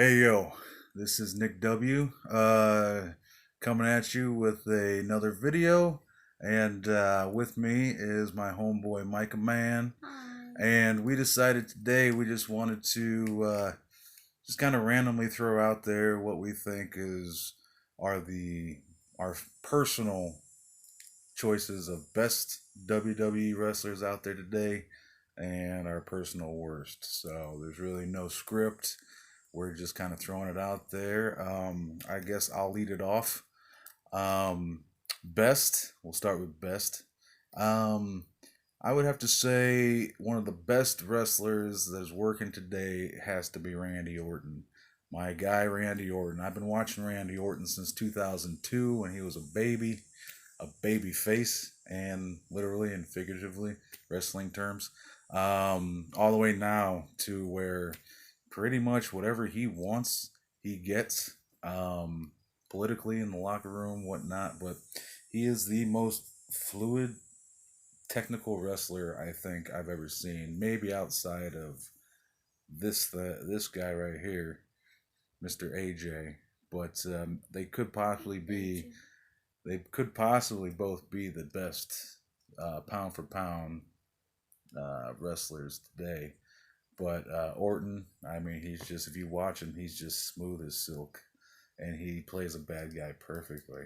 Hey yo, this is Nick W. Coming at you with another video, and with me is my homeboy Micah Man, Hi. and we decided today we just wanted to just kind of randomly throw out there what we think are the our personal choices of best WWE wrestlers out there today, and our personal worst. So there's really no script. We're just kind of throwing it out there. I guess I'll lead it off. Best, we'll start with best. Um, I would have to say one of the best wrestlers that is working today has to be Randy Orton. My guy, Randy Orton. I've been watching Randy Orton since 2002 when he was a baby face, and literally and figuratively, wrestling terms. All the way now to where pretty much whatever he wants, he gets. Politically in the locker room, whatnot, but he is the most fluid, technical wrestler I think I've ever seen. Maybe outside of this guy right here, Mr. AJ. But they could possibly both be the best pound for pound wrestlers today. But Orton, I mean, he's just, if you watch him, he's just smooth as silk, and he plays a bad guy perfectly.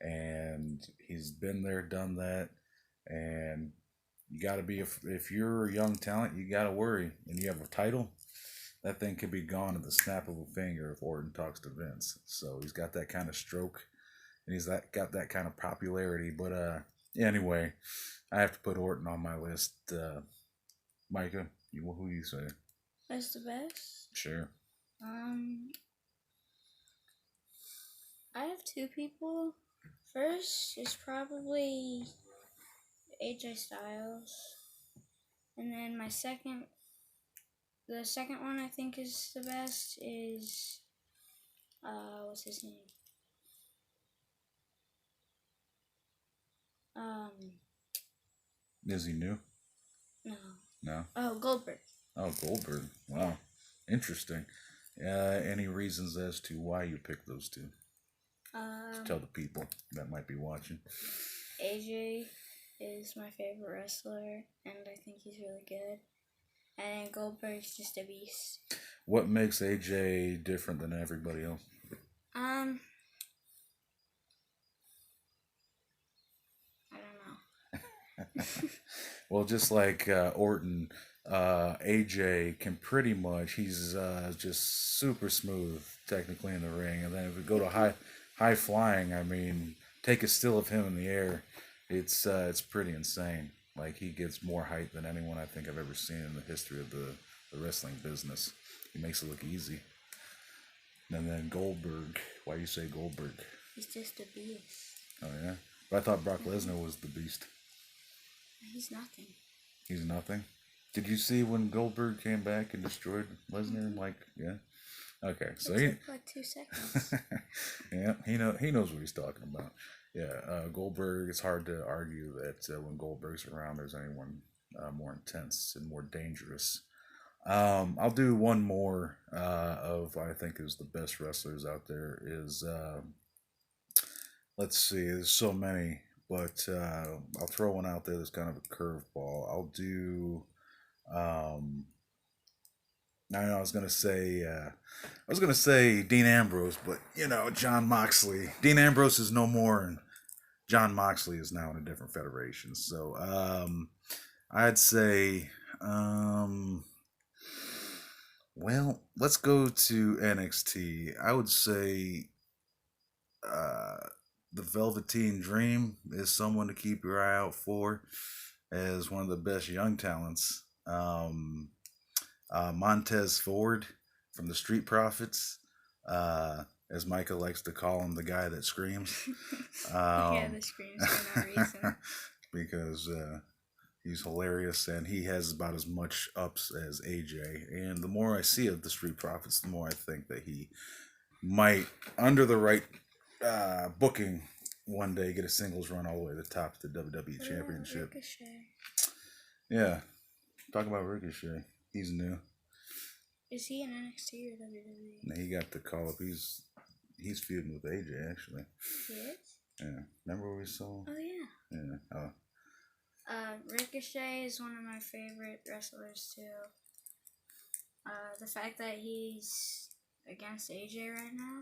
And he's been there, done that, and you got to be, if you're a young talent, you got to worry, and you have a title, that thing could be gone at the snap of a finger if Orton talks to Vince. So he's got that kind of stroke, and got that kind of popularity. But anyway, I have to put Orton on my list. Micah, who do you say? That's the best. Sure. Um, I have two people. First is probably AJ Styles, and then the second one I think is the best is what's his name? Um, Is he new? no. No. Oh, Goldberg. Oh, Goldberg. Yeah. Wow. Interesting. Any reasons as to why you picked those two? To tell the people that might be watching. AJ is my favorite wrestler, and I think he's really good. And Goldberg's just a beast. What makes AJ different than everybody else? Um, I don't know. Well, just like Orton, AJ can pretty much, he's just super smooth technically in the ring. And then if we go to high flying, I mean, take a still of him in the air, it's pretty insane. Like, he gets more height than anyone I think I've ever seen in the history of the wrestling business. He makes it look easy. And then Goldberg. Why you say Goldberg? He's just a beast. Oh yeah, but I thought Brock Lesnar was the beast. He's nothing. He's nothing. Did you see when Goldberg came back and destroyed Lesnar? Like, yeah. Okay, so It took like 2 seconds. yeah, he knows what he's talking about. Yeah, Goldberg. It's hard to argue that when Goldberg's around, there's anyone more intense and more dangerous. I'll do one more of I think is the best wrestlers out there is let's see, there's so many, but I'll throw one out there that's kind of a curveball. I'll do I know I was gonna say Dean Ambrose, but John Moxley. Dean Ambrose is no more, and John Moxley is now in a different federation. So I'd say well, let's go to NXT. I would say uh, the Velveteen Dream is someone to keep your eye out for as one of the best young talents. Montez Ford from the Street Profits, as Micah likes to call him, the guy that screams. Yeah, the screams for no reason. Because he's hilarious, and he has about as much ups as AJ. And the more I see of the Street Profits, the more I think that he might, under the right booking, one day get a singles run all the way to the top of the WWE Championship. Ricochet. Yeah, talk about Ricochet. He's new. Is he in NXT or WWE? And he got the call up. He's feuding with AJ actually. He is? Yeah. Remember we saw? Oh, yeah. Yeah. Oh. Ricochet is one of my favorite wrestlers, too. The fact that he's against AJ right now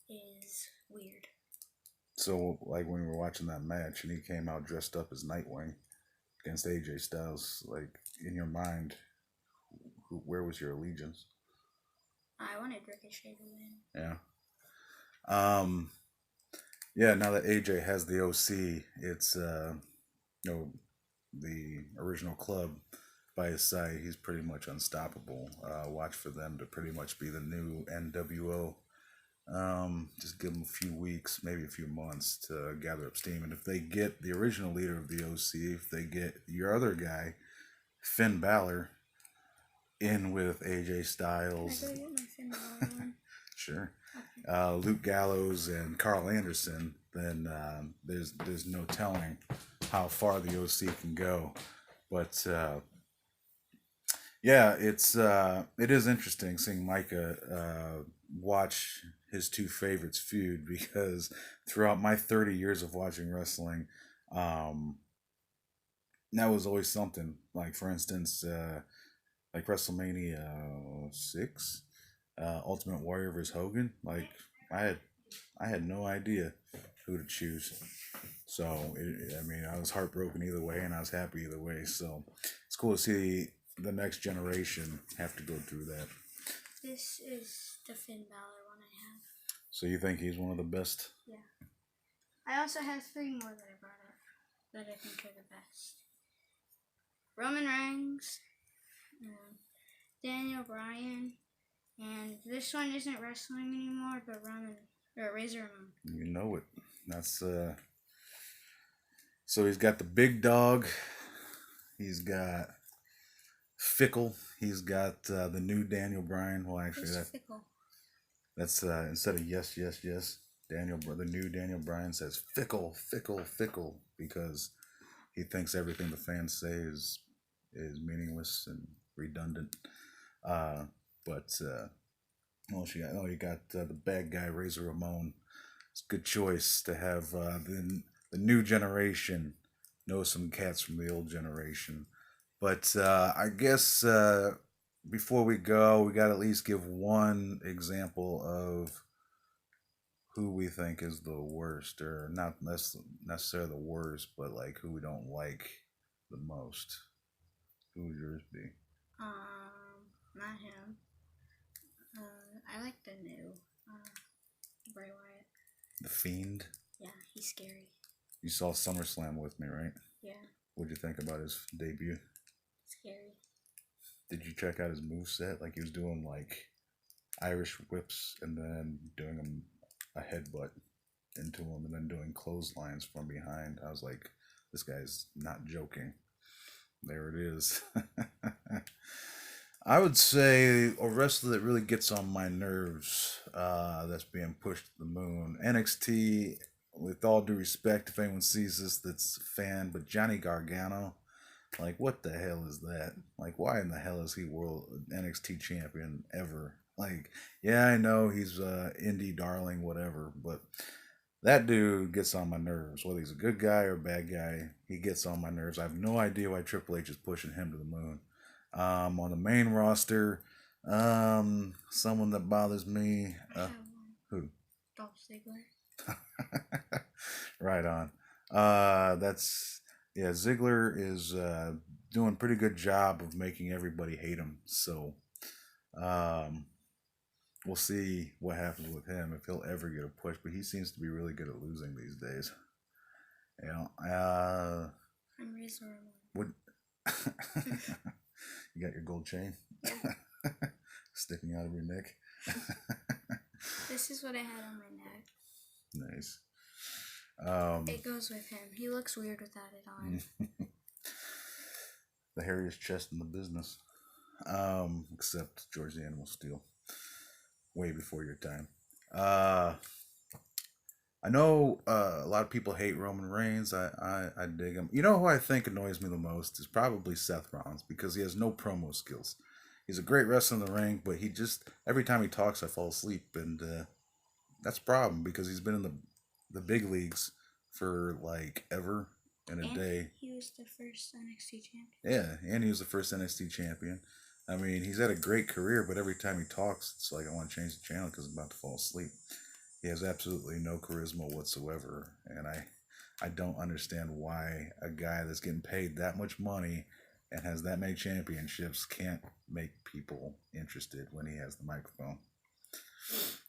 is weird. So, like when we were watching that match, and he came out dressed up as Nightwing against AJ Styles, like in your mind, where was your allegiance? I wanted Ricochet to win. Yeah. Um. Yeah. Now that AJ has the OC, it's the original club by his side. He's pretty much unstoppable. Watch for them to pretty much be the new NWO. Just give them a few weeks, maybe a few months to gather up steam. And if they get the original leader of the OC, if they get your other guy, Finn Balor, in with AJ Can I Styles, go get my Finn Balor one? sure, Okay. Luke Gallows and Carl Anderson, then there's no telling how far the OC can go. But yeah, it is interesting seeing Micah watch his two favorites feud because throughout my 30 years of watching wrestling, um, that was always something. Like for instance, like WrestleMania 6, Ultimate Warrior versus Hogan. Like I had I had no idea who to choose. So I mean, I was heartbroken either way, and I was happy either way. So it's cool to see the next generation have to go through that. This is the Finn Balor one I have. So you think he's one of the best? Yeah. I also have 3 more that I brought up that I think are the best. Roman Reigns, Daniel Bryan, and this one isn't wrestling anymore, but Razor Ramon. You know it. That's So he's got the big dog. He's got Fickle. He's got the new Daniel Bryan. Well, actually, Who's Fickle? that's instead of yes, yes, yes. The new Daniel Bryan says fickle, fickle, fickle because he thinks everything the fans say is meaningless and redundant. Uh, but you got the bad guy Razor Ramon. It's a good choice to have the new generation know some cats from the old generation. But I guess before we go, we got to at least give one example of who we think is the worst, or not necessarily the worst, but like who we don't like the most. Who would yours be? Not him. I like the new Bray Wyatt. The Fiend. Yeah, he's scary. You saw SummerSlam with me, right? Yeah. What'd you think about his debut? Scary. Did you check out his moveset? Like he was doing like Irish whips and then doing a headbutt into him and then doing clotheslines from behind. I was like, this guy's not joking. There it is. I would say a wrestler that really gets on my nerves, that's being pushed to the moon. NXT, with all due respect, if anyone sees this that's a fan, but Johnny Gargano, like, what the hell is that? Like, why in the hell is he world NXT champion ever? Like, yeah, I know he's indie darling, whatever, but that dude gets on my nerves. Whether he's a good guy or a bad guy, he gets on my nerves. I have no idea why Triple H is pushing him to the moon. On the main roster, someone that bothers me. Who? Dolph Ziggler. Right on. Ziggler is doing a pretty good job of making everybody hate him. So, we'll see what happens with him if he'll ever get a push. But he seems to be really good at losing these days. You know, I'm Razor Ramon. What? You got your gold chain sticking out of your neck. This is what I had on my neck. Nice. It goes with him. He looks weird without it on. The hairiest chest in the business. Except George the Animal Steel. Way before your time. I know a lot of people hate Roman Reigns. I dig him. You know who I think annoys me the most is probably Seth Rollins because he has no promo skills. He's a great wrestler in the ring, but he just every time he talks, I fall asleep, and that's a problem because he's been in the big leagues for like ever and a And day. he was the first NXT champion. Yeah, and he was the first NXT champion. I mean, he's had a great career, but every time he talks, it's like I want to change the channel because I'm about to fall asleep. He has absolutely no charisma whatsoever, and I don't understand why a guy that's getting paid that much money and has that many championships can't make people interested when he has the microphone.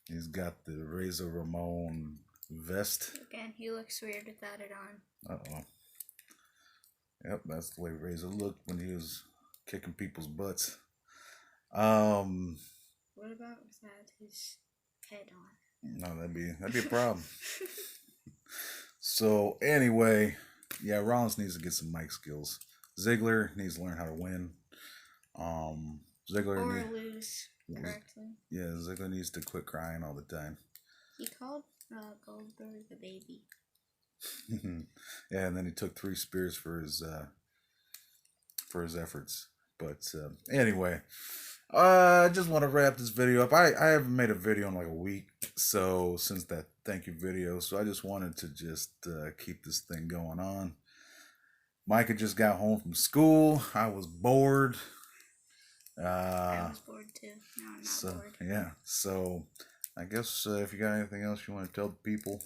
He's got the Razor Ramon vest. Again, he looks weird without it on. Uh-oh. Yep, that's the way Razor looked when he was kicking people's butts. What about without his head on? No, that'd be a problem. So anyway, yeah, Rollins needs to get some mic skills. Ziggler needs to learn how to win. Ziggler or lose correctly. Yeah, Ziggler needs to quit crying all the time. He called Goldberg a baby. Yeah, and then he took 3 spears for his efforts. But anyway, I just want to wrap this video up. I haven't made a video in like a week, so since that thank you video, so I just wanted to just keep this thing going on. Micah just got home from school. I was bored. I was bored too. No, I'm not bored. Yeah, so I guess if you got anything else you want to tell the people.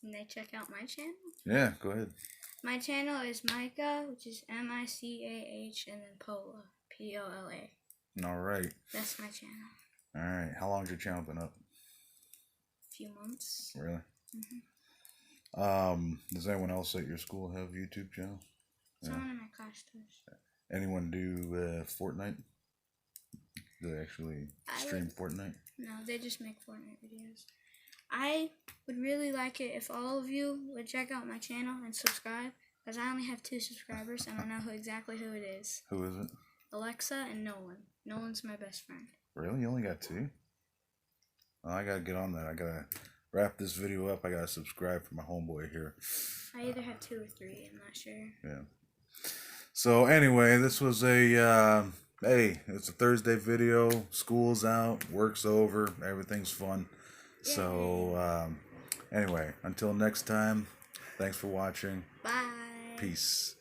Can they check out my channel? Yeah, go ahead. My channel is MICAH, which is MICAH, and then Pola, POLA. All right. That's my channel. All right. How long's your channel been up? A few months. Really? Does anyone else at your school have a YouTube channel? Someone in my class does. Anyone do Fortnite? Do they actually stream Fortnite? No, they just make Fortnite videos. I would really like it if all of you would check out my channel and subscribe, because I only have 2 subscribers and I know exactly who it is. Who is it? Alexa and Nolan. Nolan's my best friend. Really? You only got 2? Well, I gotta get on that. I gotta wrap this video up. I gotta subscribe for my homeboy here. I either have 2 or 3. I'm not sure. Yeah. So anyway, this was a hey, it's a Thursday video. School's out, work's over, everything's fun. Yeah. So anyway, until next time, thanks for watching. Bye. Peace.